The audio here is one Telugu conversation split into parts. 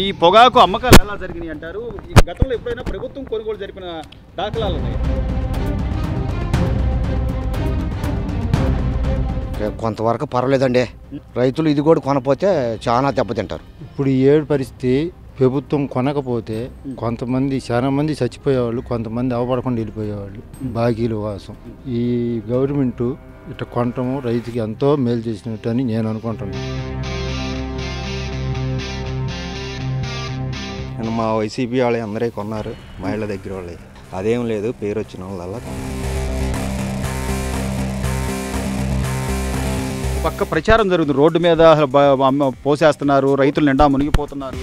ఈ పొగాకు అమ్మకాలు ఎలా జరిగినాయి అంటారు? ఈ గతంలో ఎప్పుడైనా ప్రభుత్వం కొనుగోలు జరిపిన దాఖలాలు ఉన్నాయి? కొంతవరకు పర్వాలేదండి. రైతులు ఇది కూడా కొనపోతే చాలా దెబ్బతింటారు. ఇప్పుడు ఈ ఏడు పరిస్థితి ప్రభుత్వం కొనకపోతే కొంతమంది చాలా మంది చచ్చిపోయేవాళ్ళు, కొంతమంది అవపడకుండా వెళ్ళిపోయేవాళ్ళు బాకీల కోసం. ఈ గవర్నమెంట్ ఇట్లా కొనటము రైతుకి ఎంతో మేలు చేసినట్టు అని నేను అనుకుంటున్నాను. మా వైసీపీ వాళ్ళు అందరే కొన్నారు, మహిళల దగ్గర వాళ్ళే. అదేం లేదు, పేరు వచ్చిన వాళ్ళ పక్క ప్రచారం జరుగుతుంది, రోడ్డు మీద పోసేస్తున్నారు, రైతులు నిండా మునిగిపోతున్నారు.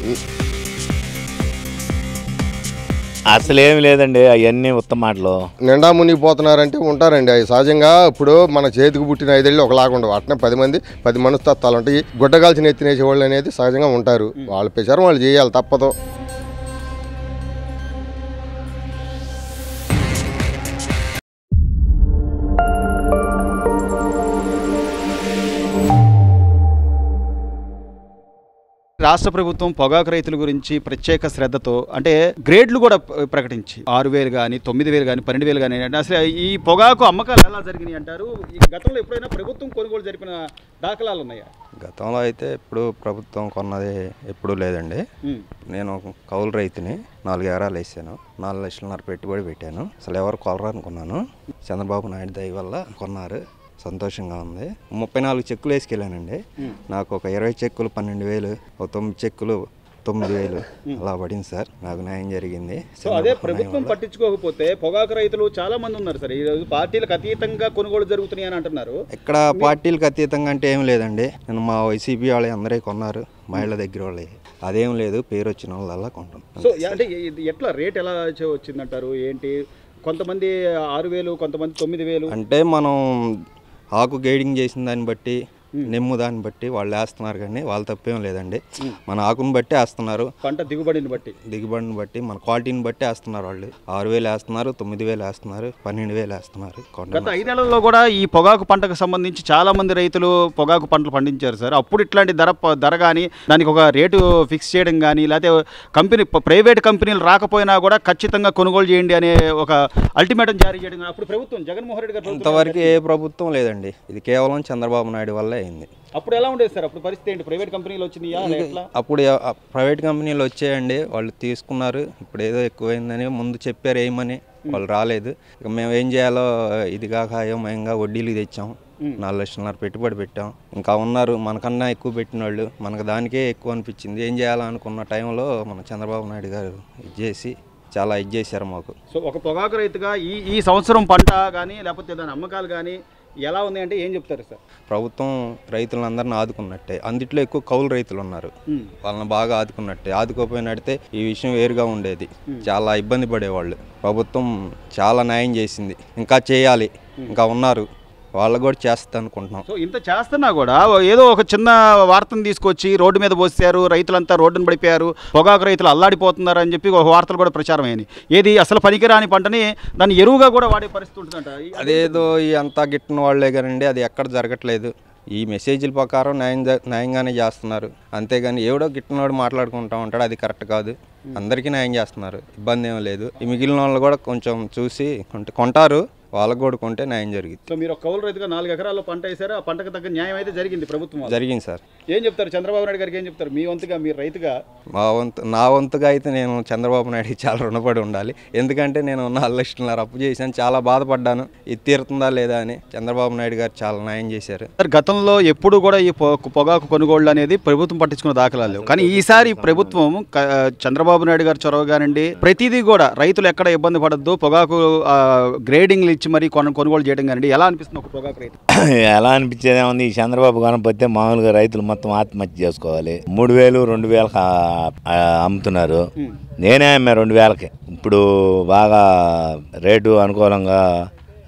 అసలేమి లేదండి, అవన్నీ ఉత్తమ మాటలు. నిండా మునిగిపోతున్నారంటే ఉంటారండి. అవి సహజంగా ఇప్పుడు మన చేతికి పుట్టిన 5 ఏళ్ళు ఒకలాగా ఉండవు. అట్నే 10 మనస్తత్వాలు ఉంటాయి. గుడ్డగాల్చిన ఎత్తినేసేవాళ్ళు అనేది సహజంగా ఉంటారు. వాళ్ళ ప్రచారం వాళ్ళు చేయాలి, తప్పదు. రాష్ట్ర ప్రభుత్వం పొగాకు రైతుల గురించి ప్రత్యేక శ్రద్ధతో అంటే గ్రేడ్లు కూడా ప్రకటించి 6,000 కానీ 9,000 కానీ 12,000 కానీ అంటే అసలు ఈ పొగాకు అమ్మకాలు ఎలా జరిగినాయి అంటారు? ఈ గతంలో ఎప్పుడైనా ప్రభుత్వం కొనుగోలు జరిపిన దాఖలాలు ఉన్నాయా? గతంలో అయితే ఇప్పుడు ప్రభుత్వం కొన్నది ఎప్పుడూ లేదండి. నేను కౌలు రైతుని, 4 ఎకరాలు వేసాను, 4 లక్షలన్నర పెట్టుబడి పెట్టాను. అసలు ఎవరు కొనరు అనుకున్నాను. చంద్రబాబు నాయుడు దయ వల్ల కొన్నారు, సంతోషంగా ఉంది. 34 చెక్కులు వేసుకెళ్ళానండి. నాకు ఒక 20 చెక్కులు 12,000, ఒక 9 చెక్కులు 9,000 అలా పడింది సార్. నాకు న్యాయం జరిగింది. సో అదే ప్రభుత్వం పట్టించుకోకపోతే పొగాకు రైతులు చాలా మంది ఉన్నారు సార్. ఈరోజు పార్టీలకు అతీతంగా కొనుగోలు జరుగుతున్నాయి అని అంటున్నారు. ఇక్కడ పార్టీలకు అతీతంగా అంటే ఏం లేదండి. నేను మా వైసీపీ వాళ్ళు అందరే కొన్నారు, మహిళల దగ్గర వాళ్ళే. అదేం లేదు, పేరు వచ్చిన వాళ్ళ కొంటాం. సో అంటే ఎట్లా రేట్ ఎలా వచ్చిందంటారు? ఏంటి, కొంతమంది 6,000, కొంతమంది 9,000 అంటే మనం ఆకు గైడింగ్ చేసిన దాన్ని బట్టి, నిమ్ము దాన్ని బట్టి వాళ్ళు వేస్తున్నారు. కానీ వాళ్ళ తప్పేం లేదండి. మన ఆకుని బట్టి వేస్తున్నారు, పంట దిగుబడిని బట్టి మన క్వాలిటీని బట్టి వేస్తున్నారు. వాళ్ళు 6,000 వేస్తున్నారు, 9,000 వేస్తున్నారు, 12,000 వేస్తున్నారు. గత 5 నెలల్లో కూడా ఈ పొగాకు పంటకు సంబంధించి చాలా మంది రైతులు పొగాకు పంటలు పండించారు సార్. అప్పుడు ఇట్లాంటి ధర కానీ దానికి ఒక రేటు ఫిక్స్ చేయడం కానీ, లేకపోతే ప్రైవేట్ కంపెనీలు రాకపోయినా కూడా ఖచ్చితంగా కొనుగోలు చేయండి అనే ఒక అల్టిమేటం జారీ చేయడం కానీ అప్పుడు ప్రభుత్వం జగన్మోహన్ రెడ్డి గారు ఇంతవరకు ఏ ప్రభుత్వం లేదండి. ఇది కేవలం చంద్రబాబు నాయుడు వల్లే అయింది. అప్పుడు ఎలా ఉండేది సార్? అప్పుడు పరిస్థితి ఏంటి? ప్రైవేట్ కంపెనీలు వచ్చినాయా? అప్పుడు ప్రైవేట్ కంపెనీలు వచ్చాయండి, వాళ్ళు తీసుకున్నారు. ఇప్పుడు ఏదో ఎక్కువైందని ముందు చెప్పారు ఏమని, వాళ్ళు రాలేదు. ఇక మేము ఏం చేయాలో ఇది కాక అయోమయంగా వడ్డీలు తెచ్చాం, 4 లక్షలన్నర పెట్టుబడి పెట్టాం. ఇంకా ఉన్నారు మనకన్నా ఎక్కువ పెట్టిన వాళ్ళు, మనకు దానికే ఎక్కువ అనిపించింది. ఏం చేయాలనుకున్న టైంలో మన చంద్రబాబు నాయుడు గారు చాలా ఇది చేశారు మాకు. సో ఒక పొగాకు రైతుగా ఈ సంవత్సరం పంట కానీ లేకపోతే దాని అమ్మకాలు కానీ ఎలా ఉన్నాయంటే ఏం చెప్తారు సార్? ప్రభుత్వం రైతులందరినీ ఆదుకున్నట్టే. అందుట్లో ఎక్కువ కౌలు రైతులు ఉన్నారు, వాళ్ళని బాగా ఆదుకున్నట్టే. ఆదుకోపోయినట్టే ఈ విషయం వేరుగా ఉండేది, చాలా ఇబ్బంది పడేవాళ్ళు. ప్రభుత్వం చాలా న్యాయం చేసింది, ఇంకా చేయాలి. ఇంకా ఉన్నారు, వాళ్ళు కూడా చేస్తా అనుకుంటున్నాం. సో ఇంత చేస్తున్నా కూడా ఏదో ఒక చిన్న వార్తను తీసుకొచ్చి రోడ్డు మీద పోసారు, రైతులంతా రోడ్డును పడిపోయారు, పొగాకు రైతులు అల్లాడిపోతున్నారు అని చెప్పి ఒక వార్తలు కూడా ప్రచారం అయ్యాయి. ఏది అసలు పనికిరాని పంటని దాన్ని ఎరువుగా కూడా వాడే పరిస్థితి ఉంటుందంట. అదేదో ఈ అంతా గిట్టిన వాళ్లే కానండి, అది ఎక్కడ జరగట్లేదు. ఈ మెసేజ్ల ప్రకారం న్యాయంగానే చేస్తున్నారు, అంతేగాని ఎవడో గిట్టినవాడు మాట్లాడుకుంటూ ఉంటాడు, అది కరెక్ట్ కాదు. అందరికీ న్యాయం చేస్తున్నారు, ఇబ్బంది ఏం లేదు. ఈ మిగిలిన వాళ్ళు కూడా కొంచెం చూసి కొంటారు, వాళ్ళకు కూడా కొంటే న్యాయం జరిగింది. సో మీరు ఒక కౌలు రైతుగా 4 ఎకరాల్లో పంట వేసారు, ఆ పంటకు తగ్గ న్యాయం అయితే జరిగింది ప్రభుత్వం? జరిగింది సార్. ఏం చెప్తారు చంద్రబాబు నాయుడు గారికి? ఏం చెప్తారు మీ వంతుగా, మీరు రైతుగా? నా వంతుగా అయితే నేను చంద్రబాబు నాయుడుకి చాలా రుణపడి ఉండాలి. ఎందుకంటే నేను 4 లక్షలన్నర అప్పు చేశాను, చాలా బాధపడ్డాను. ఇది తీరుతుందా లేదా అని. చంద్రబాబు నాయుడు గారు చాలా న్యాయం చేశారు. గతంలో ఎప్పుడు కూడా ఈ పొగాకు కొనుగోళ్లు అనేది ప్రభుత్వం పట్టించుకున్న దాఖలాలు లేవు. కానీ ఈసారి ప్రభుత్వం చంద్రబాబు నాయుడు గారు చొరవగానండి ప్రతిదీ కూడా రైతులు ఎక్కడ ఇబ్బంది పడద్దు, పొగాకు గ్రేడింగ్లు ఇచ్చి మరి కొనుగోలు చేయడం కానీ ఎలా అనిపిస్తుంది ఒక పొగాకు రైతు? ఎలా అనిపించేది ఏముంది, ఈ చంద్రబాబు కనపడితే మామూలుగా రైతులు మొత్తం ఆత్మహత్య చేసుకోవాలి. 3,000, 2,000 అమ్ముతున్నారు. నేనే అమ్మా 2,000కి. ఇప్పుడు బాగా రేటు అనుకూలంగా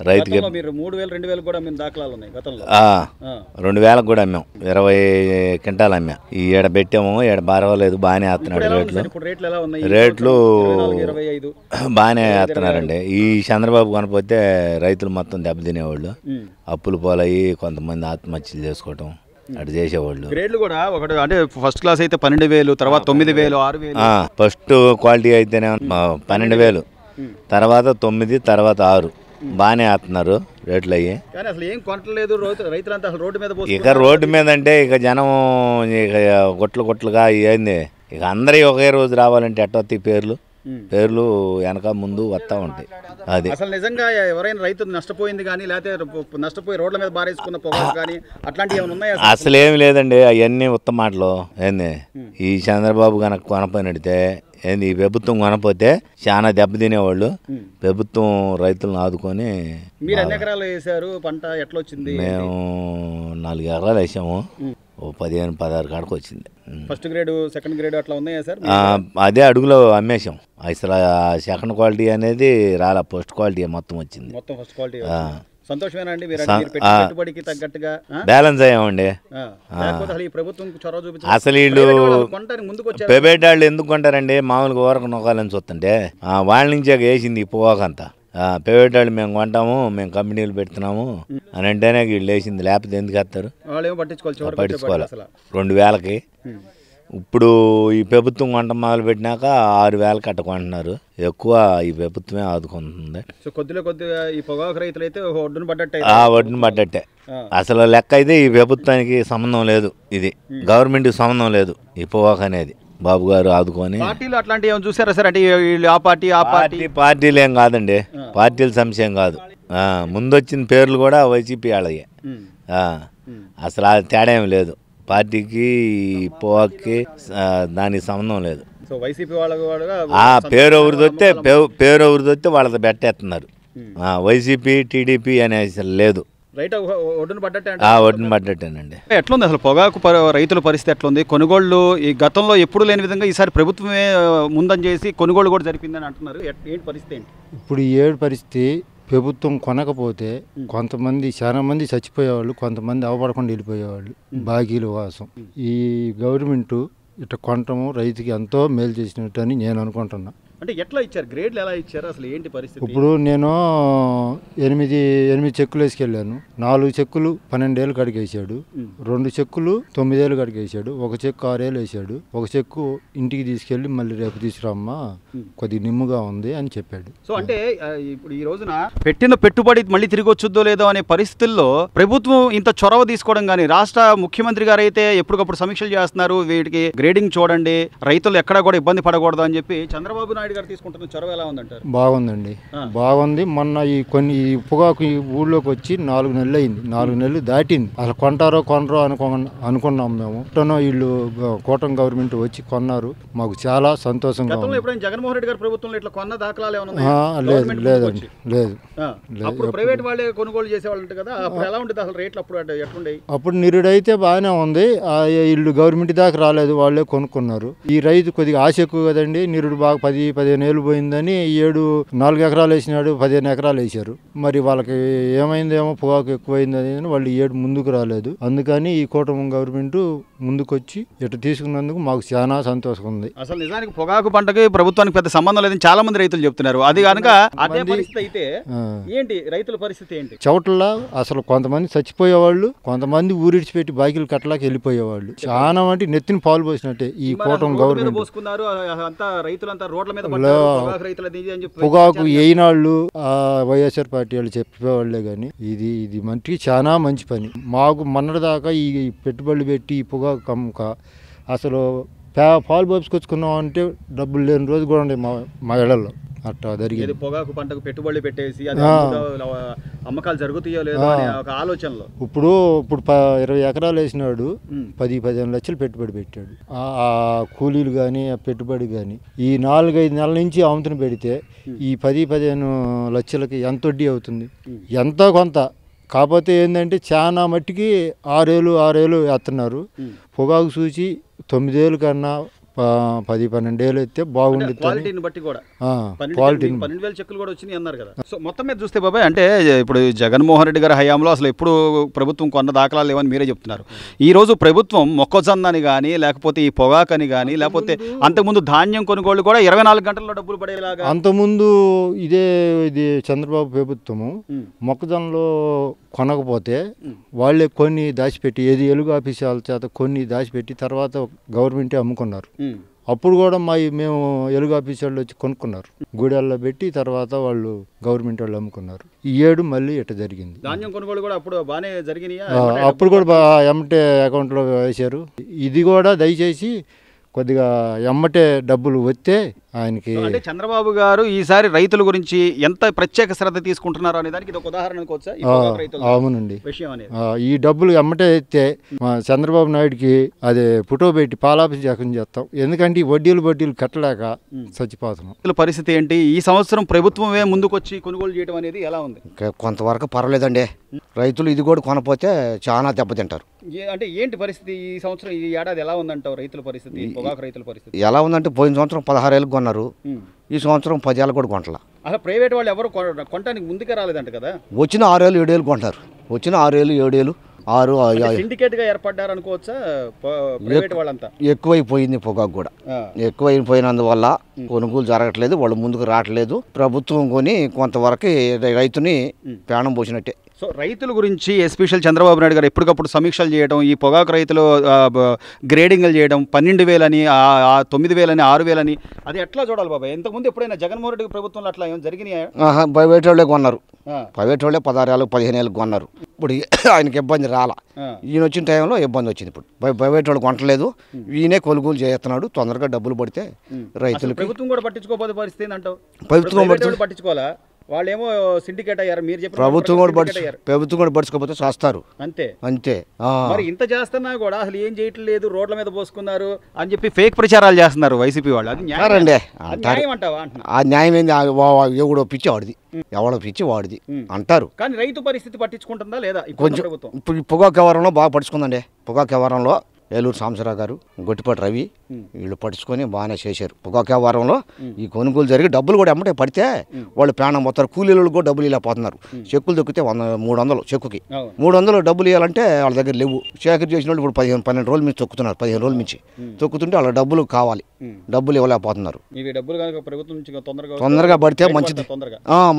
రైతుకి 3,000-2,000 కూడా మేము దాఖలాలు ఉన్నాయి గతంలో. 2,000 కూడా అమ్మాం, 20 క్వింటాలు అమ్మాం. ఈ ఏడ పెట్టాము, ఏడ బారవలేదు, బాగానే వేస్తున్నాడు రేట్లు బాగానే వేస్తున్నారండి. ఈ చంద్రబాబు కనపోతే రైతులు మొత్తం దెబ్బతినేవాళ్ళు, అప్పులు పోలయ్యి కొంతమంది ఆత్మహత్యలు చేసుకోవటం. అటు చేసేవాళ్ళు. గ్రేడ్లు కూడా ఒకటి అంటే ఫస్ట్ క్లాస్ అయితే 12,000, తర్వాత 9,000, 6,000. ఫస్ట్ క్వాలిటీ అయితేనే 12,000, తర్వాత 9, తర్వాత 6 బాగానే వేస్తున్నారు రేట్లు అయ్యి. కానీ అసలు ఏం కొనట్లేదు రైతులంతా, అసలు రోడ్డు మీద ఇక రోడ్డు మీద అంటే ఇక జనం ఇక గుట్లుగా ఏంది, ఇక అందరి ఒకే రోజు రావాలంటే ఎట్టొత్తి పేర్లు వెనక ముందు వస్తూ ఉంటాయి. అది అసలు నిజంగా ఎవరైనా రైతు నష్టపోయింది కానీ లేకపోతే నష్టపోయి రోడ్ల మీద బారేసుకున్న పొగాకు కానీ అట్లాంటివి ఏమైనా ఉన్నాయా? అసలు ఏమి లేదండి, అవన్నీ ఉత్తమ మాటలు. ఏంది ఈ చంద్రబాబు కనుక కొనపోయినడితే ఏంది, ఈ ప్రభుత్వం కొనపోతే చాలా దెబ్బతినేవాళ్ళు. ప్రభుత్వం రైతులను ఆదుకొని. మీరు ఎన్ని ఎకరాలు వేసారు పంట, ఎట్లా వచ్చింది? మేము 4 ఎకరాలు వేసాము, 15-16 కాడికి వచ్చింది. ఫస్ట్ గ్రేడ్, సెకండ్ గ్రేడ్ అట్లా ఉన్నాయా సార్? అదే అడుగులో అమ్మేసాం. అసలు సెకండ్ క్వాలిటీ అనేది రాలా, ఫస్ట్ క్వాలిటీ మొత్తం వచ్చింది. మొత్తం ఫస్ట్ క్వాలిటీ. సంతోషమేనా అండి? పెట్టుబడికి తగ్గట్టుగా బ్యాలెన్స్ అయ్యామండి. అసలు వీళ్ళు ప్రైవేట్ వాళ్ళు ఎందుకు కొంటారండి? మామూలుగా ఊరకు నొక్కాలని చూస్తుంటే వాళ్ళ నుంచే వేసింది ఈ పొగాకంతా. ప్రైవేట్ వాళ్ళు మేము కొంటాము, మేము కంపెనీలు పెడుతున్నాము అని అంటేనే వీళ్ళు వేసింది, లేకపోతే ఎందుకు వేస్తారు? పట్టించుకోవాలి. 2,000కి ఇప్పుడు ఈ ప్రభుత్వం కొంట మొదలు పెట్టినాక 6,000 అట్ట కొంటున్నారు. ఎక్కువ ఈ ప్రభుత్వమే ఆదుకుంటుంది. కొద్దిగా ఈ పొగాకు రైతులు అయితే ఒడ్డున పడ్డట్టే. అసలు లెక్క అయితే ఈ ప్రభుత్వానికి సంబంధం లేదు, ఇది గవర్నమెంట్కి సంబంధం లేదు ఈ పొగాకు అనేది. బాబు గారు ఆదుకొని పార్టీలు అట్లాంటివి ఏమైనా చూసారా సార్? అంటే పార్టీలు ఏం కాదండి, పార్టీల సమస్య కాదు. ముందొచ్చిన పేర్లు కూడా వైసీపీ వాళ్ళయ్యే. అసలు ఆ తేడా ఏం లేదు, పార్టీకి పొగాకి దానికి సంబంధం లేదు. పేరు ఎవరిది వస్తే వాళ్ళది పెట్టేస్తున్నారు. వైసీపీ టీడీపీ అనేది లేదు, ఒడ్డున పడ్డట్టేనండి. ఎట్లుంది అసలు పొగాకు రైతుల పరిస్థితి ఎట్లుంది? కొనుగోళ్లు ఈ గతంలో ఎప్పుడు లేని విధంగా ఈసారి ప్రభుత్వమే ముందని చేసి కొనుగోలు కూడా జరిపిందని అంటున్నారు. ఏంటి పరిస్థితి ఏంటి ఇప్పుడు? ఈ పరిస్థితి ప్రభుత్వం కొనకపోతే కొంతమంది, చాలా మంది చచ్చిపోయేవాళ్ళు, కొంతమంది అవపడకుండా వెళ్ళిపోయేవాళ్ళు బాకీల కోసం. ఈ గవర్నమెంట్ ఇట్లా కొనటము రైతుకి ఎంతో మేలు చేసినట్టు అని నేను అనుకుంటున్నా. అంటే ఎట్లా ఇచ్చారు? గ్రేడ్లు ఎలా ఇచ్చారు? అసలు ఏంటి పరిస్థితి? ఇప్పుడు నేను 8 చెక్కులు వేసుకెళ్ళాను. 4 చెక్కులు 12 ఏళ్ళు కాడికి వేసాడు, 2 చెక్కులు 9 ఏళ్ళు కాడికి వేసాడు, 1 చెక్కు 6 ఏళ్ళు వేసాడు, 1 చెక్కు ఇంటికి తీసుకెళ్ళి మళ్ళీ రేపు తీసుకురామ్మా కొద్దిగా నిమ్ముగా ఉంది అని చెప్పాడు. సో అంటే ఇప్పుడు ఈ రోజున పెట్టిన పెట్టుబడి మళ్ళీ తిరిగి వచ్చుద్దో లేదో అనే పరిస్థితుల్లో ప్రభుత్వం ఇంత చొరవ తీసుకోవడం కానీ, రాష్ట్ర ముఖ్యమంత్రి గారు అయితే ఎప్పటికప్పుడు సమీక్షలు చేస్తున్నారు, వీటికి గ్రేడింగ్ చూడండి, రైతులు ఎక్కడా కూడా ఇబ్బంది పడకూడదు అని చెప్పి చంద్రబాబు నాయుడు గారు తీసుకుంటున్న చొరవ ఎలా ఉందంటారు? బాగుందండి, బాగుంది. మొన్న ఈ పొగాకు ఈ ఊళ్ళోకి వచ్చి 4 నెలలు అయింది, 4 నెలలు దాటింది. అసలు కొంటారో కొనరో అనుకున్నాం మేము. వీళ్ళు కూటమి గవర్నమెంట్ వచ్చి కొన్నారు, మాకు చాలా సంతోషంగా ఉంది. జగన్మోహన్ రెడ్డి గారి ప్రభుత్వంలో ఇట్లా కొన్న దాఖలాలు లేదండి, లేదు. అప్పుడు ప్రైవేట్ వాళ్ళే కొనుగోలు చేసేవాళ్ళు కదా, అప్పుడు ఎలా ఉంటుంది అసలు రేట్లు? అప్పుడు ఎట్లుండేవి? అప్పుడు నిరుడైతే బాగానే ఉంది, వీళ్ళు గవర్నమెంట్ దాకా రాలేదు, వాళ్ళే కొనుక్కున్నారు. ఈ రైతు కొద్దిగా ఆశ ఎక్కువ కదండి, నిరుడు బాగా 10-15 ఏళ్ళు పోయిందని 4 ఎకరాలు వేసినాడు, 15 ఎకరాలు వేసారు. మరి వాళ్ళకి ఏమైందేమో, పొగాకు ఎక్కువైందని వాళ్ళు 7 ముందుకు రాలేదు. అందుకని ఈ కూటమి గవర్నమెంట్ ముందుకొచ్చి ఇటు తీసుకున్నందుకు మాకు చాలా సంతోషంగా ఉంది. అసలు నిజానికి పొగాకు పంటకి ప్రభుత్వానికి పెద్ద సంబంధం లేదని చాలా మంది రైతులు చెప్తున్నారు. అది కనుక అదే పరిస్థితి అయితే ఏంటి రైతుల పరిస్థితి ఏంటి? చౌటల్లో అసలు కొంతమంది చచ్చిపోయేవాళ్ళు, కొంతమంది ఊరిడిచిపెట్టి బాకీలు కట్టలాకి వెళ్ళిపోయేవాళ్ళు. చాలా అంటే నెత్తిని పాలు పోసినట్టే ఈ కూటమి గవర్నమెంట్. పొగాకు వేయినాళ్ళు వైఎస్ఆర్ పార్టీ వాళ్ళు చెప్పేవాళ్లే కానీ ఇది మంచి చాలా మంచి పని. మాకు మొన్నటిదాకా ఈ పెట్టుబడులు పెట్టి ఈ పొగాకు అమ్మక అసలు పాలు పోసుకొచ్చుకున్నాం అంటే డబ్బులు లేని రోజు కూడా ఉండే మా ఇళ్లలో. అట్లా జరిగింది. పొగాకు పంటకు పెట్టుబడులు పెట్టేసి అమ్మకాలు జరుగుతాయో లేదో అనే ఒక ఆలోచనలో ఇప్పుడు 20 ఎకరాలు వేసినాడు, 10-15 లక్షలు పెట్టుబడి పెట్టాడు. ఆ కూలీలు కానీ ఆ పెట్టుబడి కానీ ఈ 4-5 నెలల నుంచి అమ్ముతున్న పెడితే ఈ 10-15 లక్షలకి ఎంత వడ్డీ అవుతుంది? ఎంతో కొంత. కాకపోతే ఏంటంటే చాలా మట్టికి 6 ఏళ్ళు వేస్తున్నారు. పొగాకు చూసి 9 ఏళ్ళు కన్నా 10-12 ఏళ్ళు అయితే బాగుంది. క్వాలిటీని బట్టి కూడా 12,000 చెక్కులు కూడా వచ్చినాయి అన్నారు కదా. సో మొత్తం మీద చూస్తే బాబాయ్, అంటే ఇప్పుడు జగన్మోహన్ రెడ్డి గారి హయాంలో అసలు ఎప్పుడు ప్రభుత్వం కొన్న దాఖలాలు లేవని మీరే చెప్తున్నారు. ఈ రోజు ప్రభుత్వం మొక్కజొన్నని కానీ, లేకపోతే ఈ పొగాకని కానీ, లేకపోతే అంతకుముందు ధాన్యం కొనుగోలు కూడా 24 గంటల్లో డబ్బులు పడేలాగా. అంతకుముందు ఇది చంద్రబాబు ప్రభుత్వము మొక్కజొన్నలో కొనకపోతే వాళ్ళే కొన్ని దాచిపెట్టి ఏది ఎలుగు ఆఫీసాల చేత కొన్ని దాచిపెట్టి తర్వాత గవర్నమెంటే అమ్ముకున్నారు. అప్పుడు కూడా మేము ఎలుగు ఆఫీస్ వాళ్ళు వచ్చి కొనుక్కున్నారు, గూడెల్లో పెట్టి తర్వాత వాళ్ళు గవర్నమెంట్ వాళ్ళు అమ్ముకున్నారు. ఈ ఏడు మళ్ళీ ఇట్ట జరిగింది. ధాన్యం కొనుగోలు కూడా అప్పుడు బాగానే జరిగినాయి, అప్పుడు కూడా ఎమ్మటే అకౌంట్లో వేశారు. ఇది కూడా దయచేసి కొద్దిగా ఎమ్మటే డబ్బులు వస్తే ఆయనకి. అంటే చంద్రబాబు గారు ఈసారి రైతుల గురించి ఎంత ప్రత్యేక శ్రద్ధ తీసుకుంటున్నారు అనే దానికి ఇది ఒక ఉదాహరణ అనుకోవచ్చా? అవునండి. విషయం అనేది ఈ డబ్బులు ఎమ్మటే ఇస్తే చంద్రబాబు నాయుడుకి అదే ఫోటో పెట్టి పాలాభిషేకం చేస్తాం. ఎందుకంటే ఈ వడ్డీలు కట్టలేక చచ్చిపోతున్నాం. పరిస్థితి ఏంటి? ఈ సంవత్సరం ప్రభుత్వమే ముందుకొచ్చి కొనుగోలు చేయడం అనేది ఎలా ఉంది? కొంతవరకు పర్వాలేదండి. రైతులు ఇది కూడా కొనపోతే చాలా దెబ్బతింటారు. అంటే ఏంటి పరిస్థితి ఈ సంవత్సరం, ఈ ఏడాది ఎలా ఉందంటావు రైతుల పరిస్థితి, పొగాకు రైతుల పరిస్థితి? ఎలా ఉందంటే పోయిన సంవత్సరం 16 ఏళ్ళకి కొన్నారు, ఈ సంవత్సరం 10 ఏళ్ళు కూడా కొనట్లా. అసలు ప్రైవేట్ వాళ్ళు ఎవరు కొనడానికి ముందుకే రాలేదంట కదా? వచ్చిన 6 ఏళ్ళు 7 ఏళ్ళు కొంటారు. వచ్చిన 6 ఏళ్ళు 7 ఏళ్ళు 6 సిండికేట్ గా ఏర్పడ్డారు అనుకోవచ్చా ప్రైవేట్ వాళ్ళంతా? ఎక్కువైపోయింది పొగాకు కూడా. ఎక్కువైపోయినందువల్ల కొనుగోలు జరగట్లేదు, వాళ్ళు ముందుకు రావట్లేదు. ప్రభుత్వం కొని కొంతవరకు రైతుని ప్రాణం పోసినట్టే. సో రైతుల గురించి ఎస్పెషల్ చంద్రబాబు నాయుడు గారు ఎప్పటికప్పుడు సమీక్షలు చేయడం, ఈ పొగాకు రైతులు గ్రేడింగ్లు చేయడం, 12,000 అని 9,000 అని 6,000 అని, అది ఎట్లా చూడాలి బాబాయ్? ఇంతకుముందు ఎప్పుడైనా జగన్మోహన్ రెడ్డి ప్రభుత్వంలో అట్లా ఏమైనా జరిగినాయా? ప్రైవేట్ వాళ్ళే కొన్నారు. ప్రైవేట్ వాళ్ళే 16 ఏళ్ళు 15 ఏళ్ళకి కొన్నారు. ఇప్పుడు ఆయనకి ఇబ్బంది రాలా. ఈయన వచ్చిన టైంలో ఇబ్బంది వచ్చింది. ఇప్పుడు ప్రైవేట్ వాళ్ళు కొనట్లేదు, ఈయనే కొనుగోలు చేస్తున్నాడు. తొందరగా డబ్బులు పడితే రైతులు. ప్రభుత్వం కూడా పట్టించుకోకపోతే పరిస్థితి ఏంటంటావు? ప్రభుత్వం పట్టించుకోవాలా? వాళ్ళేమో సిండికేట్ అయ్యారు, మీరు చెప్పిన ప్రభుత్వం కూడా పడుచుకోకపోతే చేస్తారు. అంతే. మరి ఇంత చేస్తున్నా కూడా అసలు ఏం చేయట్లేదు, రోడ్ల మీద పోసుకున్నారు అని చెప్పి ఫేక్ ప్రచారాలు చేస్తున్నారు వైసీపీ వాళ్ళు. అది న్యాయం అంటావా? ఆ న్యాయం ఏంది? ఎవడో పిచ్చి వాడిది, ఎవడో పిచ్చి వాడిది అంటారు. కానీ రైతు పరిస్థితి పట్టించుకుంటుందా లేదా? కొంచెం ఇప్పుడు పొగాకు వ్యవహారంలో బాగా పడుచుకుందండి. పొగాకు వ్యవహారంలో ఏలూరు సాంబశివరావు గారు, గొట్టిపాటి రవి వీళ్ళు పట్టించుకొని బాగానే చేశారు. పొగాకు వ్యవహారంలో ఈ కొనుగోలు జరిగి డబ్బులు కూడా ఎమ్మటే పడితే వాళ్ళు ప్రాణం పోతారు. కూలీలు కూడా డబ్బులు ఇలా పోతున్నారు. చెక్కులు దొక్కితే 300 చెక్కుకి 300 డబ్బులు ఇవ్వాలంటే వాళ్ళ దగ్గర లేవు. సేకరి చేసిన వాళ్ళు ఇప్పుడు 15-12 రోజుల నుంచి తొక్కుతున్నారు. 15 రోజుల నుంచి తొక్కుతుంటే వాళ్ళ డబ్బులు కావాలి, డబ్బులు ఇవ్వలేకపోతున్నారు. తొందరగా పడితే మంచిది,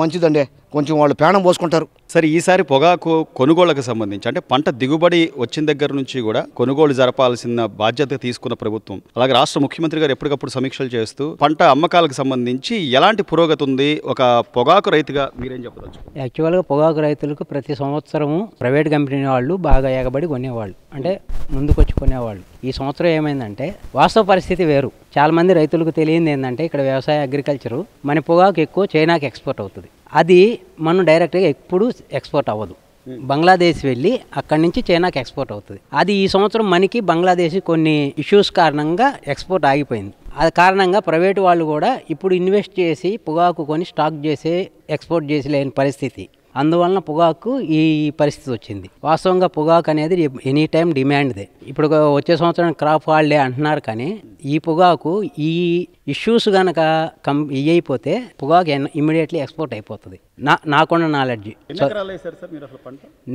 మంచిదండి. కొంచెం వాళ్ళు ప్రాణం పోసుకుంటారు. సరే, ఈసారి పొగాకు కొనుగోళ్లకు సంబంధించి అంటే పంట దిగుబడి వచ్చిన దగ్గర నుంచి కూడా కొనుగోలు జరపాల్సిన బాధ్యత తీసుకున్న ప్రభుత్వం, అలాగే రాష్ట్ర ముఖ్యమంత్రి గారు ఎప్పటికప్పుడు సమీక్షలు చేస్తూ పంట అమ్మకాలకు సంబంధించి ఎలాంటి పురోగతి ఉంది ఒక పొగాకు రైతుగా మీరేం చెప్పవచ్చు? యాక్చువల్గా పొగాకు రైతులకు ప్రతి సంవత్సరము ప్రైవేట్ కంపెనీ వాళ్ళు బాగా ఎగబడి కొనేవాళ్ళు, అంటే ముందుకొచ్చి కొనేవాళ్ళు. ఈ సంవత్సరం ఏమైందంటే వాస్తవ పరిస్థితి వేరు. చాలా మంది రైతులకు తెలియంది ఏంటంటే ఇక్కడ వ్యవసాయ అగ్రికల్చరు మన పొగాకు ఎక్కువ చైనాకి ఎక్స్పోర్ట్ అవుతుంది. అది మనం డైరెక్ట్గా ఎప్పుడు ఎక్స్పోర్ట్ అవ్వదు. బంగ్లాదేశ్ వెళ్ళి అక్కడి నుంచి చైనాకి ఎక్స్పోర్ట్ అవుతుంది. అది ఈ సంవత్సరం మనకి బంగ్లాదేశ్ కొన్ని ఇష్యూస్ కారణంగా ఎక్స్పోర్ట్ ఆగిపోయింది. అది కారణంగా ప్రైవేటు వాళ్ళు కూడా ఇప్పుడు ఇన్వెస్ట్ చేసి పొగాకు కొని స్టాక్ చేసి ఎక్స్పోర్ట్ చేసి లేని పరిస్థితి. అందువలన పొగాకు ఈ పరిస్థితి వచ్చింది. వాస్తవంగా పొగాకు అనేది ఎనీ టైం డిమాండ్దే. ఇప్పుడు వచ్చే సంవత్సరం క్రాప్ హాలిడే అంటున్నారు, కానీ ఈ పొగాకు ఈ ఇష్యూస్ కనుక అయిపోతే పొగాకు ఇమ్మీడియట్లీ ఎక్స్పోర్ట్ అయిపోతుంది. నాకున్న నాలెడ్జ్.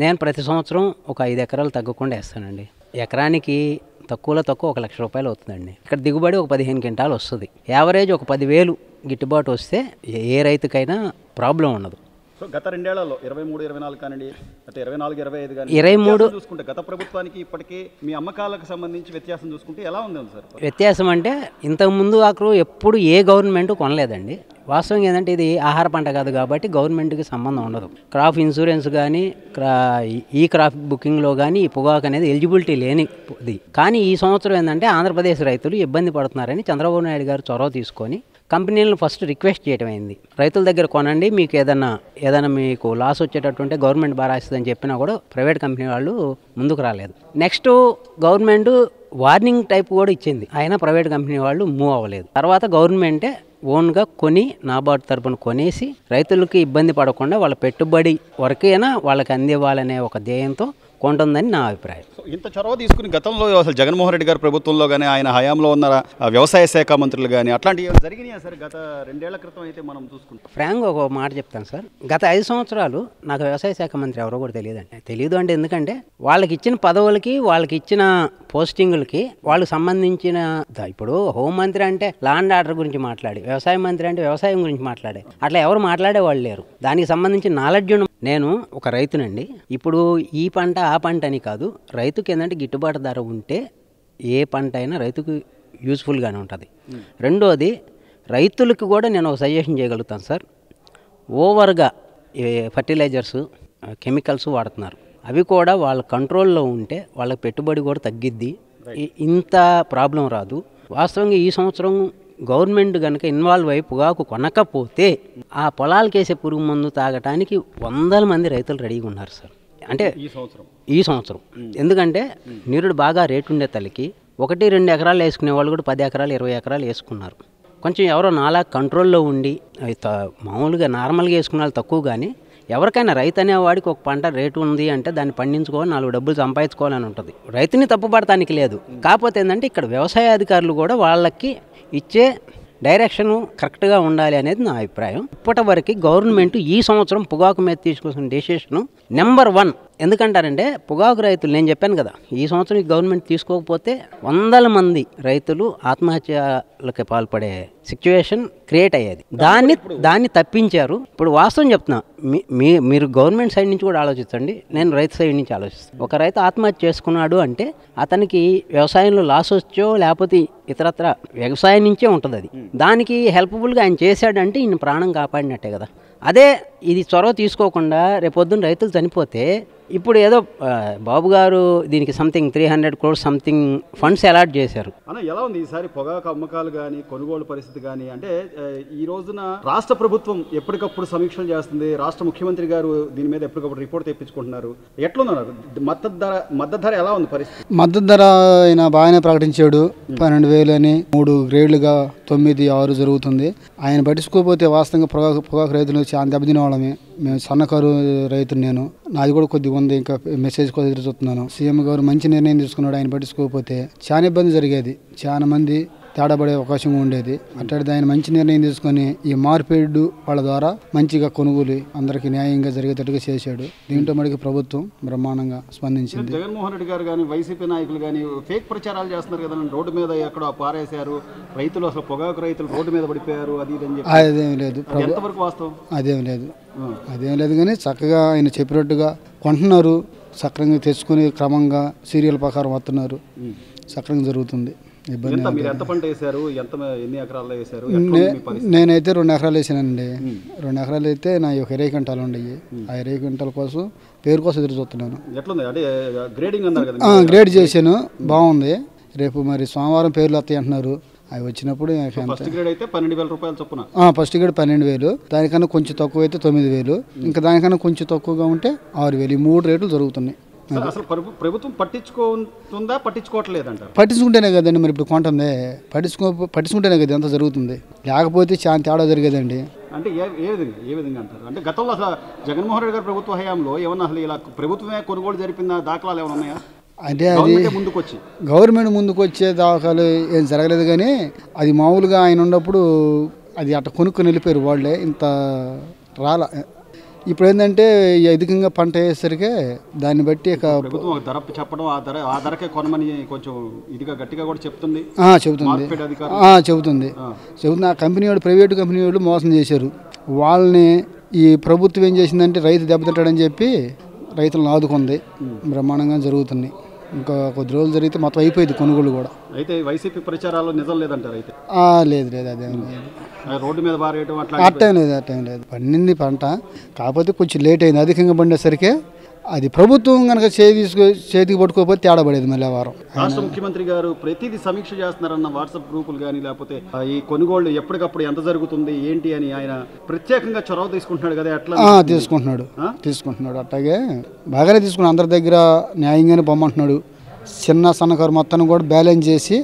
నేను ప్రతి సంవత్సరం ఒక 5 ఎకరాలు తగ్గకుండా వేస్తానండి. ఎకరానికి తక్కువలో తక్కువ 1 లక్ష రూపాయలు అవుతుందండి. ఇక్కడ దిగుబడి ఒక 15 క్వింటాలు వస్తుంది. యావరేజ్ ఒక 10,000 గిట్టుబాటు వస్తే ఏ రైతుకైనా ప్రాబ్లం ఉండదు. సో గత 2 ఏళ్లలో 23-24 కానివ్వండి, అంటే 24-25 కానీ 23 చూసుకుంటే గత ప్రభుత్వానికి ఇప్పటికీ మీ అమ్మకాలకు సంబంధించి వ్యత్యాసం చూసుకుంటే ఎలా ఉంది సార్? వ్యత్యాసం అంటే ఇంతకుముందు ఆకు ఎప్పుడు ఏ గవర్నమెంట్ కొనలేదండి. వాస్తవంగా ఏంటంటే ఇది ఆహార పంట కాదు కాబట్టి గవర్నమెంట్కి సంబంధం ఉండదు. క్రాప్ ఇన్సూరెన్స్ కానీ ఈ క్రాప్ బుకింగ్లో కానీ ఈ పొగాకు అనేది ఎలిజిబిలిటీ లేనిది. కానీ ఈ సంవత్సరం ఏంటంటే ఆంధ్రప్రదేశ్ రైతులు ఇబ్బంది పడుతున్నారని చంద్రబాబు నాయుడు గారు చొరవ తీసుకొని కంపెనీలను ఫస్ట్ రిక్వెస్ట్ చేయడం అయింది. రైతుల దగ్గర కొనండి, మీకు ఏదైనా మీకు లాస్ వచ్చేటట్టుంటే గవర్నమెంట్ బారాస్తుందని చెప్పినా కూడా ప్రైవేట్ కంపెనీ వాళ్ళు ముందుకు రాలేదు. నెక్స్ట్ గవర్నమెంట్ వార్నింగ్ టైప్ కూడా ఇచ్చింది, అయినా ప్రైవేట్ కంపెనీ వాళ్ళు మూవ్ అవ్వలేదు. తర్వాత గవర్నమెంటే ఓన్గా కొని నాబార్డు తరపున కొనేసి రైతులకి ఇబ్బంది పడకుండా వాళ్ళ పెట్టుబడి వరకైనా వాళ్ళకి అందివ్వాలనే ఒక ధ్యేయంతో కొంటుందని నా అభిప్రాయం. ఇంత చొరవ తీసుకుని గతంలో అసలు జగన్మోహన్ రెడ్డి గారి ప్రభుత్వంలో కానీ ఆయన హయాంలో ఉన్న వ్యవసాయ శాఖ మంత్రులు కానీ అట్లాంటివి జరిగినాయా సార్? గత 2 ఏళ్ల క్రితం అయితే మనం చూసుకుంటాం. ఫ్రాంక్ ఒక మాట చెప్తాను సార్, గత 5 సంవత్సరాలు నాకు వ్యవసాయ శాఖ మంత్రి ఎవరో కూడా తెలియదు అంటే ఎందుకంటే వాళ్ళకి ఇచ్చిన పదవులకి వాళ్ళకి ఇచ్చిన పోస్టింగులకి వాళ్ళకి సంబంధించిన, ఇప్పుడు హోంమంత్రి అంటే లా అండ్ ఆర్డర్ గురించి మాట్లాడి, వ్యవసాయ మంత్రి అంటే వ్యవసాయం గురించి మాట్లాడే, అట్లా ఎవరు మాట్లాడే వాళ్ళు లేరు. దానికి సంబంధించిన నాలెడ్జ్ నేను ఒక రైతునండి. ఇప్పుడు ఈ పంట ఆ పంట అని కాదు, రైతుకి ఏంటంటే గిట్టుబాటు ధర ఉంటే ఏ పంట అయినా రైతుకు యూస్ఫుల్గానే ఉంటుంది. రెండోది, రైతులకు కూడా నేను ఒక సజెషన్ చేయగలుగుతాను సార్. ఓవర్గా ఫర్టిలైజర్స్, కెమికల్స్ వాడుతున్నారు. అవి కూడా వాళ్ళ కంట్రోల్లో ఉంటే వాళ్ళ పెట్టుబడి కూడా తగ్గిద్ది, ఇంత ప్రాబ్లం రాదు. వాస్తవంగా ఈ సంవత్సరం గవర్నమెంట్ కనుక ఇన్వాల్వ్ అయ్యి పొగాకు కొనకపోతే ఆ పొలాలకేసే పురుగు మందు తాగటానికి 100 మంది రైతులు రెడీగా ఉన్నారు సార్. అంటే ఈ సంవత్సరం ఎందుకంటే నీరుడు బాగా రేటు ఉండే తల్లికి 1-2 ఎకరాలు వేసుకునే వాళ్ళు కూడా 10 ఎకరాలు 20 ఎకరాలు వేసుకున్నారు. కొంచెం ఎవరో నాలా కంట్రోల్లో ఉండి అవి మామూలుగా నార్మల్గా వేసుకునే వాళ్ళు తక్కువ. కానీ ఎవరికైనా రైతు అనేవాడికి ఒక పంట రేటు ఉంది అంటే దాన్ని పండించుకోవాలి, 4 డబ్బులు సంపాదించుకోవాలని ఉంటుంది. రైతుని తప్పుపడటానికి లేదు. కాకపోతే ఏంటంటే ఇక్కడ వ్యవసాయ అధికారులు కూడా వాళ్ళకి ఇచ్చే డైరెక్షన్ కరెక్ట్గా ఉండాలి అనేది నా అభిప్రాయం. ఇప్పటివరకు గవర్నమెంట్ ఈ సంవత్సరం పొగాకు మీద తీసుకొచ్చిన డెసిషన్ నెంబర్ 1. ఎందుకంటారంటే పొగాకు రైతులు, నేను చెప్పాను కదా, ఈ సంవత్సరం ఈ గవర్నమెంట్ తీసుకోకపోతే 100 మంది రైతులు ఆత్మహత్యలకి పాల్పడే సిచ్యువేషన్ క్రియేట్ అయ్యేది. దాన్ని తప్పించారు. ఇప్పుడు వాస్తవం చెప్తున్నా, మీరు గవర్నమెంట్ సైడ్ నుంచి కూడా ఆలోచించండి, నేను రైతు సైడ్ నుంచి ఆలోచిస్తాను. ఒక రైతు ఆత్మహత్య చేసుకున్నాడు అంటే అతనికి వ్యవసాయంలో లాస్ వచ్చో లేకపోతే ఇతరత్ర వ్యవసాయం నుంచే ఉంటుంది. అది దానికి హెల్ప్ఫుల్గా ఆయన చేశాడంటే ఈయన ప్రాణం కాపాడినట్టే కదా. అదే ఇది చొరవ తీసుకోకుండా రేపొద్దున రైతులు చనిపోతే, ఇప్పుడు ఏదో బాబు గారు దీనికి something 300 crores something funds allot చేశారు. అన్న, ఎలా ఉంది ఈసారి పొగాకు అమ్మకాలు కానీ కొనుగోలు పరిస్థితి కానీ? అంటే ఈ రోజున రాష్ట్ర ప్రభుత్వం ఎప్పటికప్పుడు సమీక్షలు చేస్తుంది, రాష్ట్ర ముఖ్యమంత్రి గారు దీని మీద ఎప్పటికప్పుడు రిపోర్ట్ తెప్పించుకుంటున్నారు. ఎట్లున్నారు మద్దతు ధర ఎలా ఉంది పరిస్థితి? మద్దతు ధర ఆయన బాగానే ప్రకటించాడు. 12,000 అని 3 గ్రేడ్లుగా 9, 6 జరుగుతుంది. ఆయన పట్టించుకోకపోతే వాస్తవంగా పొగాకు రైతులు చాలా దెబ్బతినే వాళ్ళమే. మేము సన్నకారు రైతులు, నాది కూడా కొద్దిగా ఉంది, ఇంకా మెసేజ్ కోసం ఎదురు చూస్తున్నాను. సీఎం గారు మంచి నిర్ణయం తీసుకున్నాడు. ఆయన పట్టించుకోకపోతే చాలా ఇబ్బంది జరిగేది, చాలా మంది తేడా పడే అవకాశం ఉండేది. అట్లాంటిది ఆయన మంచి నిర్ణయం తీసుకొని ఈ మార్పిడి వాళ్ళ ద్వారా మంచిగా కొనుగోలు అందరికీ న్యాయంగా జరిగేటట్టుగా చేశాడు. దీంట్లో మనకి ప్రభుత్వం బ్రహ్మాండంగా స్పందించింది. జగన్మోహన్ రెడ్డి గారు కానీ వైసీపీ నాయకులు కానీ ఫేక్ ప్రచారాలు చేస్తున్నారు కదా, రోడ్డు మీద ఎక్కడ పారేశారు, రైతులు అసలు పొగాకు రైతులు రోడ్డు మీద పడిపోయారు, అది అదేం లేదు, ఎంతవరకు వాస్తవం? అదేం లేదు కానీ చక్కగా ఆయన చెప్పినట్టుగా కొంటున్నారు, సక్రంగా తెచ్చుకుని క్రమంగా సీరియల్ ప్రకారం వస్తున్నారు, సక్రంగా జరుగుతుంది. నేనైతే 2 ఎకరాలు వేసానండి. 2 ఎకరాలు అయితే నా 1 20 క్వింటాలు ఉండయి. ఆ 20 క్వింటాల కోసం పేరు కోసం ఎదురు చూస్తున్నాను. గ్రేడ్ చేశాను, బాగుంది. రేపు మరి సోమవారం పేర్లు వస్తాయి అంటున్నారు. అవి వచ్చినప్పుడు ఫస్ట్ గ్రేడ్ అయితే 12,000 రూపాయలు చొప్పున. ఫస్ట్ గ్రేడ్ 12,000, దానికన్నా కొంచెం తక్కువ అయితే 9,000, ఇంకా దానికన్నా కొంచెం తక్కువగా ఉంటే 6,000. ఈ 3 రేట్లు జరుగుతున్నాయి. అసలు ప్రభుత్వం పట్టించుకుంటుందా, పట్టించుకోవట్లేదంట? పట్టించుకుంటేనే కదండి మరి ఇప్పుడు కొంటుంది. పట్టించుకుంటేనే కదా అంత జరుగుతుంది, లేకపోతే చాలా తేడా జరిగేదండి. అంటే ఏ విధంగా అంటారు? అంటే గతంలో అసలు జగన్మోహన్ రెడ్డి గారి ప్రభుత్వ హయాంలో ఏమన్నా అసలు ఇలా ప్రభుత్వమే కొనుగోలు జరిపిన దాఖలాలు ఏమైనా ఉన్నాయా? అంటే అది గవర్నమెంట్ ముందుకు వచ్చే దాఖలు ఏం జరగలేదు. కానీ అది మామూలుగా ఆయన ఉన్నప్పుడు అది అట్ట కొనుక్కొని వెళ్ళిపోయారు వాళ్ళే, ఇంత రాలా. ఇప్పుడు ఏంటంటే అధికంగా పంట వేసేసరికి దాన్ని బట్టి ప్రభుత్వం ధర చెప్పడం, ఆ ధరకే కొనమని కొంచెం ఇదిగా గట్టిగా కూడా చెప్తుంది. చెబుతుంది. ఆ కంపెనీ వాడు, ప్రైవేటు కంపెనీ వాళ్ళు మోసం చేశారు వాళ్ళని. ఈ ప్రభుత్వం ఏం చేసిందంటే రైతు దెబ్బతింటాడని చెప్పి రైతులను ఆదుకుంది. బ్రహ్మాండంగా జరుగుతుంది. ఇంకా కొద్ది రోజులు జరిగితే మొత్తం అయిపోయింది కొనుగోలు కూడా. అయితే వైసీపీ ప్రచారాలు నిజం లేదంటారు అయితే? లేదు, అదేం లేదు. రోడ్డు మీద బారేయడం అట్టేం లేదు. పండింది పంట, కాకపోతే కొంచెం లేట్ అయింది. అధికంగా పండేసరికి అది ప్రభుత్వం కనుక చేతికి పట్టుకోకపోతే తేడా పడేది మళ్ళీ వారం. రాష్ట్ర ముఖ్యమంత్రి గారు ప్రతిదీ సమీక్ష చేస్తున్నారన్న వాట్సాప్ గ్రూపులు కానీ, లేకపోతే ఈ కొనుగోళ్లు ఎప్పటికప్పుడు ఎంత జరుగుతుంది ఏంటి అని ఆయన ప్రత్యేకంగా చొరవ తీసుకుంటున్నాడు కదా, ఎట్లా తీసుకుంటున్నాడు అట్లాగే బాగానే తీసుకున్నాడు. అందరి దగ్గర న్యాయంగానే పొమ్మంటున్నాడు. చిన్న సన్నకారు మొత్తాన్ని కూడా బ్యాలెన్స్ చేసి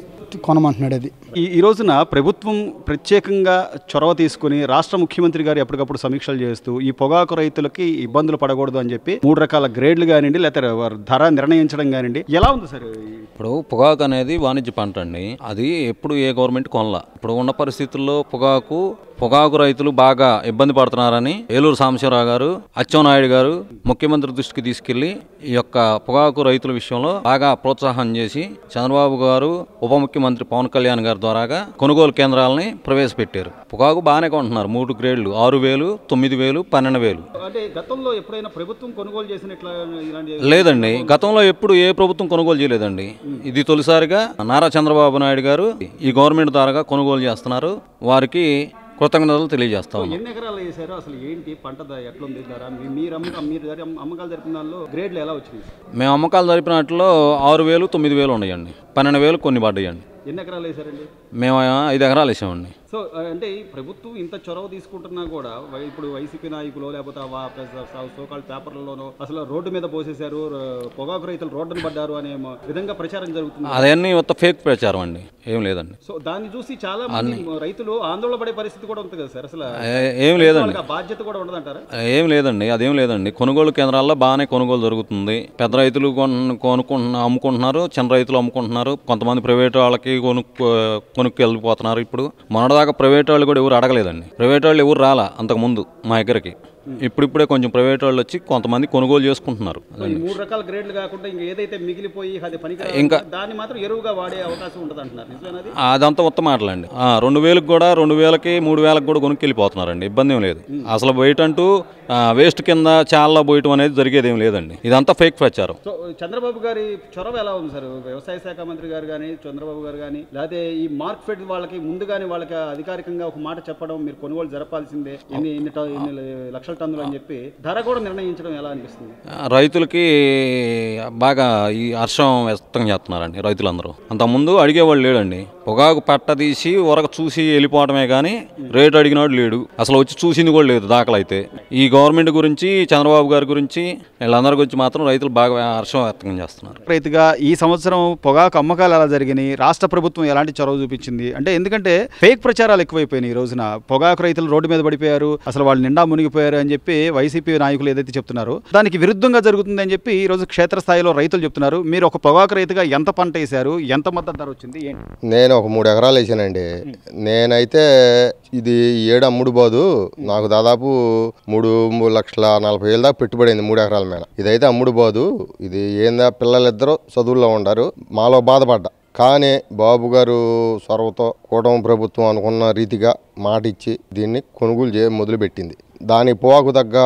కొనమంటున్నాడు. అది ఈ రోజున ప్రభుత్వం ప్రత్యేకంగా చొరవ తీసుకుని రాష్ట్ర ముఖ్యమంత్రి గారు ఎప్పటికప్పుడు సమీక్షలు చేస్తూ ఈ పొగాకు రైతులకి ఇబ్బందులు పడకూడదు అని చెప్పి 3 రకాల గ్రేడ్లు కానివ్వండి, లేకపోతే ధర నిర్ణయించడం కానివ్వండి, ఎలా ఉంది సార్? ఇప్పుడు పొగాకు అనేది వాణిజ్య పంట అండి. అది ఎప్పుడు ఏ గవర్నమెంట్ కొనలా. ఇప్పుడు ఉన్న పరిస్థితుల్లో పొగాకు రైతులు బాగా ఇబ్బంది పడుతున్నారని ఏలూరు సాంబశివరావు గారు, అచ్చెన్నాయుడు గారు ముఖ్యమంత్రి దృష్టికి తీసుకెళ్లి ఈ యొక్క పొగాకు రైతుల విషయంలో బాగా ప్రోత్సాహం చేసి చంద్రబాబు గారు, ఉప ముఖ్యమంత్రి పవన్ కళ్యాణ్ గారి ద్వారాగా కొనుగోలు కేంద్రాలని ప్రవేశపెట్టారు. పొగాకు బాగానే కొంటున్నారు. 3 గ్రేడ్లు 6,000, 9,000, 12,000. అంటే గతంలో ఎప్పుడైనా ప్రభుత్వం కొనుగోలు చేసిన ఇలాంటి లేదండి, గతంలో ఎప్పుడు ఏ ప్రభుత్వం కొనుగోలు చేయలేదండి. ఇది తొలిసారిగా నారా చంద్రబాబు నాయుడు గారు ఈ గవర్నమెంట్ ద్వారా కొనుగోలు చేస్తున్నారు. వారికి కృతజ్ఞతలు తెలియజేస్తా ఉన్నాం. ఎన్ని ఎకరాలు వేసారు, అసలు ఏంటి పంట ఎట్లుంది ధర, మీరు అమ్మకాలు జరిపిన దానిలో గ్రేడ్లు ఎలా వచ్చినాయి? మేము అమ్మకాలు జరిపిన వాటిలో 6,000, 9,000 ఉన్నాయండి. 12,000 కొన్ని పడ్డాయండి. ఎన్ని ఎకరాలు వేసారండి? మేము 5 ఎకరాలు వేసామండి. సో అంటే ఈ ప్రభుత్వం ఇంత చొరవ తీసుకుంటున్నా కూడా ఇప్పుడు వైసీపీ నాయకులు లేకపోతే సోకాల్ పేపర్లలోనో అసలు రోడ్డు మీద పోసేశారు, పొగాకు రైతులు రోడ్డును పడ్డారు అనే విధంగా ప్రచారం జరుగుతుంది. అదన్నీ మొత్తం ఫేక్ ప్రచారం అండి, ఏం లేదండి. సో దాన్ని చూసి చాలా మంది రైతులు ఆందోళన పడే పరిస్థితి కూడా ఉంటుంది కదా సార్. అసలు ఏం లేదండి, బాధ్యత కూడా ఉండదంటారా? ఏం లేదండి, అదేం లేదండి. కొనుగోలు కేంద్రాల్లో బాగానే కొనుగోలు జరుగుతుంది. పెద్ద రైతులు అమ్ముకుంటున్నారు, చిన్న రైతులు అమ్ముకుంటున్నారు. కొంతమంది ప్రైవేట్ వాళ్ళకి కొనుక్కు వెళ్ళిపోతున్నారు. ఇప్పుడు మొన్నటిదాకా ప్రైవేట్ వాళ్ళు కూడా ఎవరు అడగలేదండి. ప్రైవేట్ వాళ్ళు ఎవరు రాలా అంతకుముందు మా దగ్గరికి. ఇప్పుడిప్పుడే కొంచెం ప్రైవేట్ వాళ్ళు వచ్చి కొంతమంది కొనుగోలు చేసుకుంటున్నారు. 3 రకాల గ్రేడ్లు కాకుండా ఇంకా ఏదైతే మిగిలిపోయి అది పనికి ఇంకా దాన్ని మాత్రం ఎరువుగా వాడే అవకాశం ఉంటుంది అంటున్నారు. అదంతా ఉత్తమ మాటలండి. 2,000కి కూడా 2,000కి 3,000కి కూడా కొనుక్కెళ్ళిపోతున్నారండి. ఇబ్బంది ఏం లేదు. అసలు బయట అంటూ వేస్ట్ కింద చాలా పోయటం అనేది జరిగేది ఏం లేదండి. ఇదంతా ఫేక్ ప్రచారం. సో చంద్రబాబు గారి చొరవ ఎలా ఉంది సార్? వ్యవసాయ శాఖ మంత్రి గారు కానీ చంద్రబాబు గారు కానీ లేకపోతే ఈ మార్కెట్ వాళ్ళకి ముందుగానే వాళ్ళకి అధికారికంగా ఒక మాట చెప్పడం, మీరు కొనుగోలు జరపాల్సిందే ఇన్ని లక్షల టన్నులు అని చెప్పి ధర కూడా నిర్ణయించడం ఎలా అనిపిస్తుంది? రైతులకి బాగా ఈ హర్షం వ్యక్తం చేస్తున్నారండి రైతులందరూ. అంతకుముందు అడిగేవాళ్ళు లేడండి. పొగాకు పట్ట తీసి వరకు చూసి వెళ్ళిపోవడమే కానీ రేటు అడిగినాడు లేడు. అసలు వచ్చి చూసింది కూడా లేదు దాఖలైతే. ఈ గవర్నమెంట్ గురించి, చంద్రబాబు గారి గురించి, వీళ్ళందరి గురించి మాత్రం రైతులు బాగా హర్షం వ్యక్తం చేస్తున్నారు. రైతుగా ఈ సంవత్సరం పొగాకు అమ్మకాలు ఎలా జరిగినాయి, రాష్ట్ర ప్రభుత్వం ఎలాంటి చొరవ చూపించింది అంటే, ఎందుకంటే ఫేక్ ప్రచారాలు ఎక్కువైపోయినాయి. ఈ రోజున పొగాకు రైతులు రోడ్డు మీద పడిపోయారు, అసలు వాళ్ళు నిండా మునిగిపోయారు అని చెప్పి వైసీపీ నాయకులు ఏదైతే చెప్తున్నారో దానికి విరుద్ధంగా జరుగుతుంది అని చెప్పి ఈ రోజు క్షేత్రస్థాయిలో రైతులు చెప్తున్నారు. మీరు ఒక పొగాకు రైతుగా ఎంత పంట వేశారు, ఎంత మద్దతు ధర వచ్చింది ఏంటి? నేను ఒక 3 ఎకరాలు వేసానండి. నేనైతే ఇది 7 అమ్ముడు పోదు, నాకు దాదాపు 3,40,000 దాకా పెట్టుబడి అయింది 3 ఎకరాల మీద. ఇదైతే అమ్ముడు పోదు. ఇది ఏందా, పిల్లలిద్దరూ చదువుల్లో ఉండారు, మాలో బాధపడ్డా. కానీ బాబు గారు చొరవతో కూటమి ప్రభుత్వం అనుకున్న రీతిగా మాట ఇచ్చి దీన్ని కొనుగోలు మొదలుపెట్టింది. దాని పొగాకు తగ్గ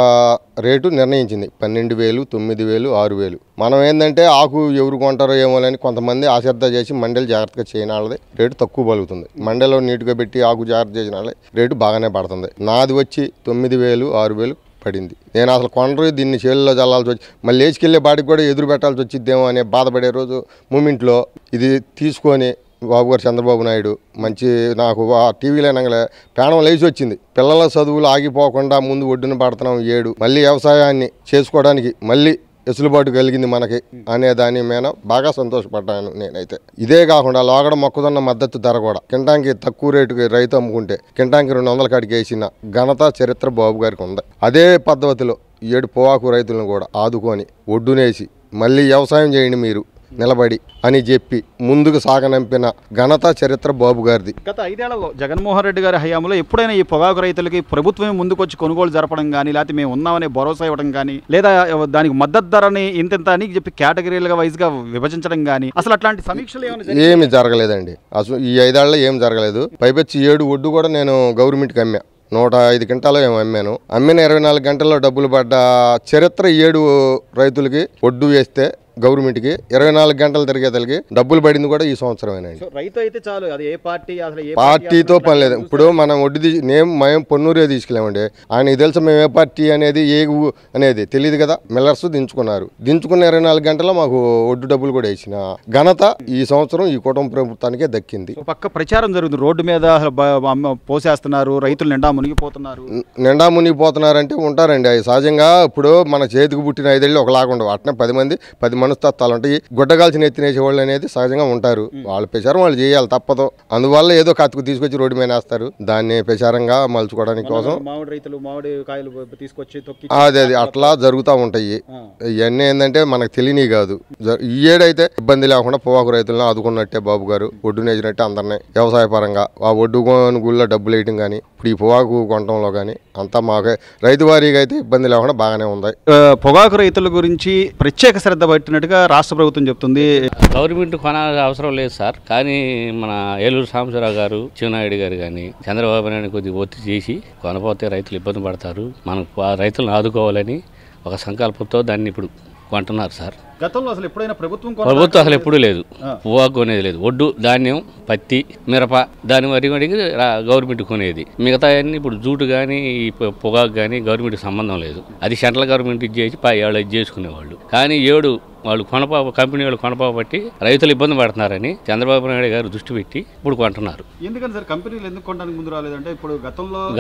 రేటు నిర్ణయించింది. 12,000, 9,000, 6,000. మనం ఏంటంటే ఆకు ఎవరు కొంటారో ఏమో అని కొంతమంది ఆశ్రద్ధ చేసి మండలి జాగ్రత్తగా చేయని వాళ్ళది రేటు తక్కువ పలుకుతుంది. మండలిలో నీట్గా పెట్టి ఆకు జాగ్రత్త చేసిన వాళ్ళది రేటు బాగానే పడుతుంది. నాది వచ్చి 9,000, 6,000 పడింది. నేను అసలు కొనరు, దీన్ని చేతుల్లో చల్లాల్సి వచ్చి మళ్ళీ లేచికెళ్ళే బాటికి కూడా ఎదురు పెట్టాల్సి వచ్చిద్దేమో అనే బాధపడే రోజు మూమెంట్లో ఇది తీసుకొని బాబు గారు చంద్రబాబు నాయుడు మంచి నాకు టీవీలో అనగలే ప్రాణం లేచి వచ్చింది. పిల్లల చదువులు ఆగిపోకుండా ముందు ఒడ్డున పడుతున్నాం 7, మళ్ళీ వ్యవసాయాన్ని చేసుకోవడానికి మళ్ళీ వెసులుబాటు కలిగింది మనకి అనే దాని మీద బాగా సంతోషపడ్డాను నేనైతే. ఇదే కాకుండా లోగడ మొక్కజొన్న మద్దతు ధర కూడా కింటానికి తక్కువ రేటుకి రైతు అమ్ముకుంటే కింటానికి 200 కాడికి వేసిన ఘనత చరిత్ర బాబు గారికి ఉంది. అదే పద్ధతిలో 7 పొగాకు రైతులను కూడా ఆదుకొని ఒడ్డునేసి మళ్ళీ వ్యవసాయం చేయండి మీరు నిలబడి అని చెప్పి ముందుకు సాగనంపిన ఘనత చరిత్ర బాబు గారిది. గత 5 ఏళ్లలో జగన్మోహన్ రెడ్డి గారి హయాంలో ఎప్పుడైనా ఈ పొగాకు రైతులకి ప్రభుత్వమే ముందుకొచ్చి కొనుగోలు జరపడం కానీ, లేకపోతే మేము ఉన్నామనే భరోసా ఇవ్వడం కానీ, లేదా దానికి మద్దతు ధరని ఇంత అని చెప్పి కేటగిరీలుగా వైజ్గా విభజించడం కానీ, అసలు అట్లాంటి సమీక్షలు ఏమి జరగలేదండి. అసలు ఈ 5 ఏళ్లలో ఏం జరగలేదు. పైపెచ్చి 7 ఒడ్డు కూడా నేను గవర్నమెంట్కి అమ్మా. 105 క్వింటాలు ఏమో అమ్మాను. అమ్మిన 24 గంటల్లో డబ్బులు పడ్డ చరిత్ర 7 రైతులకి ఒడ్డు వేస్తే గవర్నమెంట్కి 24 గంటలు తిరిగేతలకి డబ్బులు పడింది కూడా ఈ సంవత్సరమేనండి. రైతు అయితే చాలు, అది ఏ పార్టీ అసలు పార్టీతో పని లేదు. ఇప్పుడు మనం ఒడ్డు మేము పొన్నూరే తీసుకెళ్ళామండి. ఆయనకి తెలుసు మేము ఏ పార్టీ అనేది ఏ అనేది తెలియదు కదా. మిల్లర్స్ దించుకున్నారు. దించుకున్న 24 గంటల్లో మాకు ఒడ్డు డబ్బులు కూడా వేసిన ఘనత ఈ సంవత్సరం ఈ కుటుంబ ప్రభుత్వానికే దక్కింది. పక్క ప్రచారం జరుగుతుంది, రోడ్డు మీద పోసేస్తున్నారు, రైతులు నిండా మునిగిపోతున్నారు. నిండా మునిగిపోతున్నారంటే ఉంటారండి. అది సహజంగా ఇప్పుడు మన చేతికి పుట్టిన 5 ఏళ్ళు ఒకలాగా ఉండవు. అట్నే 10 మనస్తత్వాలు ఉంటాయి. గుడ్డగాల్చిన ఎత్తినేసేవాళ్ళు అనేది సహజంగా ఉంటారు. వాళ్ళ ప్రచారం వాళ్ళు చేయాలి, తప్పదు. అందువల్ల ఏదో కత్తుకు తీసుకొచ్చి రోడ్డు మీద వేస్తారు. దాన్ని ప్రచారంగా మలుచుకోవడానికి కోసం మామిడి రైతులు మామిడి కాయలు తీసుకొచ్చి అది అట్లా జరుగుతూ ఉంటాయి. ఇవన్నీ ఏంటంటే మనకు తెలియని కాదు. ఈ ఏడైతే ఇబ్బంది లేకుండా పొగాకు రైతులను ఆదుకున్నట్టే బాబు గారు ఒడ్డు నేసినట్టే అందరినీ వ్యవసాయ పరంగా ఆ ఒడ్డు కొనుగోలులో డబ్బులు వేయటం కానీ, ఇప్పుడు ఈ పొగాకు కొనటంలో కానీ అంతా మాకే రైతు వారీగా అయితే ఇబ్బంది లేకుండా బాగానే ఉంది. పొగాకు రైతుల గురించి ప్రత్యేక శ్రద్ధ పట్టిన పెట్టినట్టుగా రాష్ట్ర ప్రభుత్వం చెప్తుంది. గవర్నమెంట్ కొనాల్సిన అవసరం లేదు సార్, కానీ మన ఏలూరు సాంబశివరావు గారు, చివనాయుడు గారు కానీ చంద్రబాబు నాయుడు కొద్దిగా ఒత్తిడి చేసి కొనపోతే రైతులు ఇబ్బంది పడతారు, మనం రైతులను ఆదుకోవాలని ఒక సంకల్పంతో దాన్ని ఇప్పుడు కొంటున్నారు సార్. గతంలో అసలు ఎప్పుడైనా ప్రభుత్వం అసలు ఎప్పుడూ లేదు, పొగాకు కొనేది లేదు. ఒడ్డు, ధాన్యం, పత్తి, మిరప, దాని వరకు గవర్నమెంట్ కొనేది. మిగతా అన్ని ఇప్పుడు జూటు కానీ ఈ పొగాకు కానీ గవర్నమెంట్ సంబంధం లేదు. అది సెంట్రల్ గవర్నమెంట్ ఇచ్చేసి వాళ్ళు ఇది చేసుకునేవాళ్ళు. కానీ వాళ్ళు కంపెనీ వాళ్ళు కొనపాబట్టి రైతులు ఇబ్బంది పడుతున్నారని చంద్రబాబు నాయుడు గారు దృష్టి పెట్టి ఇప్పుడు కొంటున్నారు. ఎందుకని సార్ కంపెనీలు ఎందుకు కొనడానికి ముందు రాలేదంటే ఇప్పుడు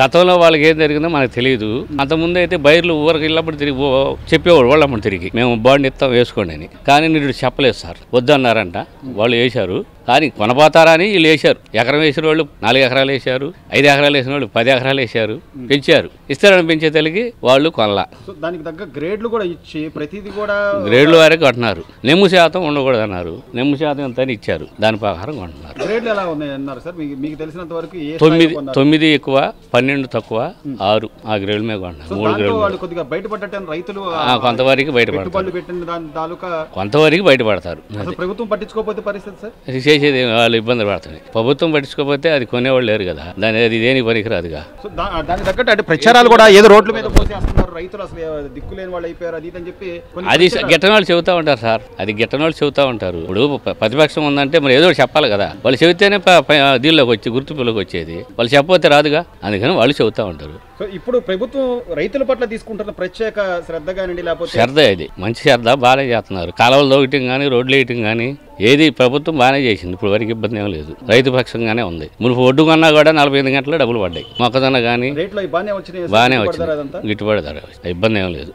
గతంలో వాళ్ళకి ఏం జరిగిందో మనకు తెలియదు. అంతకుముందు అయితే బయర్లు ఊరికి వెళ్ళినప్పుడు తిరిగి చెప్పేవాడు వాళ్ళప్పుడు తిరిగి మేము బాండ్ ఇస్తాం వేసుకోండి అని. కానీ మీరు చెప్పలేదు సార్, వద్దన్నారంట. వాళ్ళు వేశారు, కానీ కొనపోతారా అని వీళ్ళు వేశారు. ఎకరం వేసిన వాళ్ళు 4 ఎకరాలు వేశారు, 5 ఎకరాలు వేసిన వాళ్ళు 10 ఎకరాలు వేశారు, పెంచారు. ఇస్తారని పెంచే తల్లికి వాళ్ళు కొనలా. దానికి తగ్గ గ్రేడ్లు కూడా ఇచ్చి ప్రతిదీ కూడా గ్రేడ్లు వరకు కొంటున్నారు. నెమ్ము శాతం ఉండకూడదు అన్నారు, నెమ్ము శాతం ఎంత అని ఇచ్చారు, దాని ప్రకారం కొంటున్నారు. గ్రేడ్లు ఎలా ఉన్నాయి అన్నారు సార్? మీకు తెలిసినంత వరకు 9 ఎక్కువ, 12 తక్కువ, 6 ఆ గ్రేడ్ల మీద కొంటున్నారు. 3 గ్రేడ్లు కొద్దిగా బయటపడ్డట్టు రైతులు కొంతవరకు బయటపడతారు, కొంతవరకు బయటపడతారు. ప్రభుత్వం పట్టించుకోకపోతే పరిస్థితి సార్ చేసేది వాళ్ళు ఇబ్బంది పడుతుంది. ప్రభుత్వం పట్టించుకోకపోతే అది కొనేవాళ్ళు లేరు కదా, అది దేనికి పనికిరాదుగా. దానికి తగ్గట్టు అంటే ప్రచారాలు కూడా ఏదో రోడ్ల మీద పోసేస్తున్నారు, రైతులు అసలు దిక్కులేని వాళ్ళు అయిపోయారు అది అని చెప్పి అది గిట్టనోళ్ళు చెబుతా ఉంటారు సార్, అది గిట్టనోళ్ళు చెబుతా ఉంటారు. ఇప్పుడు ప్రతిపక్షం ఉందంటే మరి ఏదో చెప్పాలి కదా, వాళ్ళు చెబితేనే దీనిలోకి వచ్చి గుర్తింపులోకి వచ్చేది, వాళ్ళు చెప్పకపోతే రాదుగా, అందుకని వాళ్ళు చెబుతా ఉంటారు. సో ఇప్పుడు ప్రభుత్వం రైతుల పట్ల తీసుకుంటున్న ప్రత్యేక శ్రద్ధ కానీ లేకపోతే శ్రద్ధ, ఇది మంచి శ్రద్ధ, బాగానే చేస్తున్నారు. కాలువలు దోగటం కానీ రోడ్లు వేయటం కానీ ఏది ప్రభుత్వం బాగానే చేసింది. ఇప్పుడు వరకు ఇబ్బంది ఏం లేదు, రైతు పక్షంగానే ఉంది. మునుపు ఒడ్డు కన్నా కూడా 48 గంటలు డబ్బులు పడ్డాయి. మొక్కజొన్న కానీ బాగానే వచ్చింది, గిట్టుబడి ధర, ఇబ్బంది ఏం లేదు.